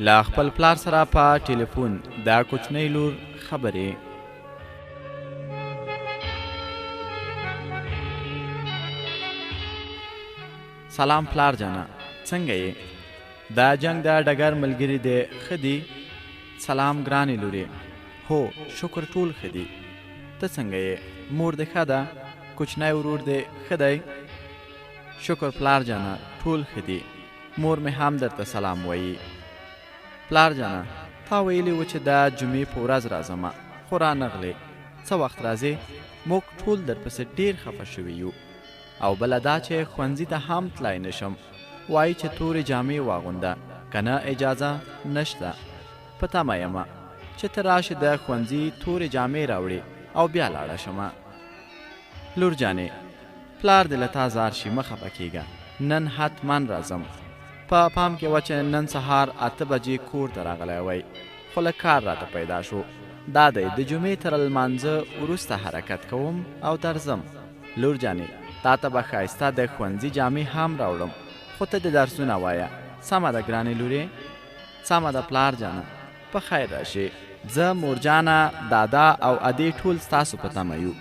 لا خپل پلار سره په ټلیفون دا کوچنی لور خبرې. سلام پلار جانا، څنګه یې؟ دا جنگ دا ډګر ملګری دی، ښه دی؟ سلام ګرانې لورې. هو شکر ټول ښه دي. ته څنګه یې؟ مور دې ښه ده؟ کوچنی ورور دې ښه دی؟ شکر پلار جانا ټول ښه دي. مور مې هم درته سلام وایي. پلار جانا تا ویلي و چې دا جمعې په ورځ راځم، خو رانغلې. څه وخت راځې؟ موږ ټول درپسې ډېر خفه شوي یو. او بله دا چې ښوونځي ته هم تلای نشم. وایي چې تورې جامې واغونده، که نه اجازه نشته. په تمه یمه چې ته راشې د ښوونځي تورې جامې راوړې او بیا لاړه شمه. لور جانې پلار دې له تا زار شي، مه خفه کېږه. نن حتما راځم. په پام کې وه چې نن سهار 8 بجې کور ته راغلی وی، خو له کار راته پیدا شو. دا دی د جمعې تر لمانځه وروسته حرکت کوم او درځم. لور جانې تا ته به ښایسته د ښوونځي جامې هم راوړم، خو ته د درسونه وایه. سمه ده ګرانې لورې؟ سمه ده پلار جانه، په خیر راشې. زه مورجانه دادا او ادې ټول ستاسو په تمه یو.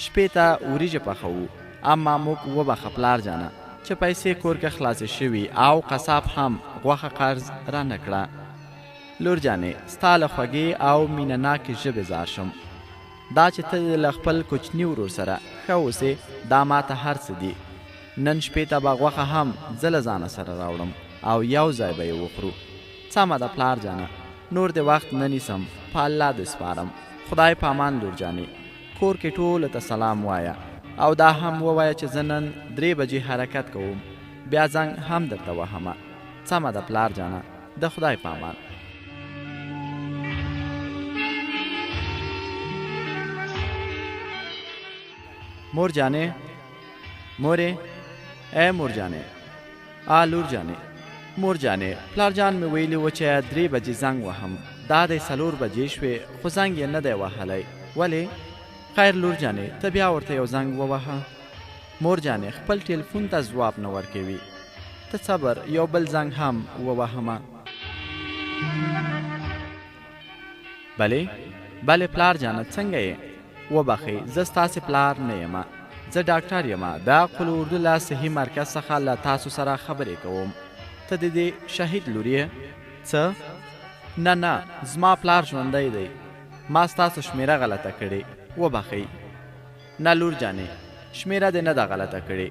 شپې ته وریجې پخوو، اما موږ وبخه پلار جانه چې پیسې کور کې خلاصې شوي او قصاب هم غوښه قرض را نه کړه. لور جانې ستا له خوږې او مینه ناکې ژبې زار شم. دا چې ته له خپل کوچني ورور سره ښه اوسې دا ماته هر څه دي. نن شپې ته به غوښه هم زه له ځانه سره راوړم او یو ځای به یې وخورو. سمه ده پلار جانه، نور دې وخت نه نیسم، په الله دې سپارم. خدای په امان لور جانې. کور کې ټولو ته سلام وایه او دا هم ووایه چې زه نن 3 بجې حرکت کوم، بیا زنګ هم درته وهمه. سمه ده پلار جانه، د خدای په امان. مور جانې، مورې، اے مور جانې، لور جانې. مور جانې پلار جان مې ویلي و چې 3 بجې زنګ وهم. دا دی 4 بجې شوې خو زنګ یې نه دی وهلی. ولې؟ خیر لور جانې ته بیا ورته یو زنګ ووهه. مور جانې خپل ټلیفون ته ځواب نه ورکوي. ته صبر، یو بل زنګ هم ووهمه. بلې بلې پلار جانه څنګه یې؟ وبخئ زه ستاسې پلار نه یمه، زه ډاکټر یمه. د قل اردو له صحي مرکز څخه له تاسو سره خبرې کوم. ته د دې شهید لور یې؟ څه؟ نه نه زما پلار ژوندی دی. ما ستاسو شمیره غلطه کړې، وبخئ. نه لور جانې شمیره دې نه ده غلطه کړې.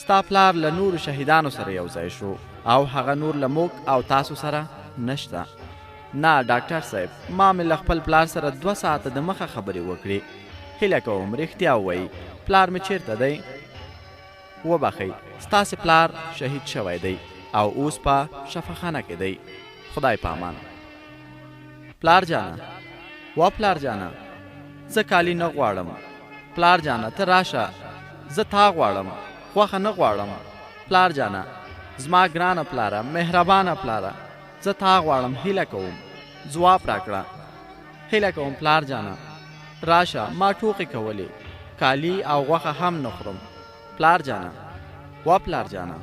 ستا پلار له نورو شهیدانو سره یو ځای شو او هغه نور له موږ او تاسو سره نشته. نه ډاکټر صاحب، ما مې له خپل پلار سره 2 ساعته د مخه خبرې وکړې. هیله کوم رښتیا ووایي، پلار مې چیرته دی؟ وبخئ ستاسې پلار شهید شوی دی او اوس په شفاخانه کې دی. خدای په امان. پلار جانه، وا پلار جانه زه کالی نه غواړم. پلار جانه ته راشه، زه تا غواړم، غوښه نه غواړم. پلار جانه زما ګرانه پلاره، مهربانه پلاره، زه تا غواړم. هیله کوم ځواب راکړه. هیله کوم پلار جانه راشه، ما ټوقې کولې، کالی او غوښه هم نه خورم. پلار جانه، وا پلار جانه.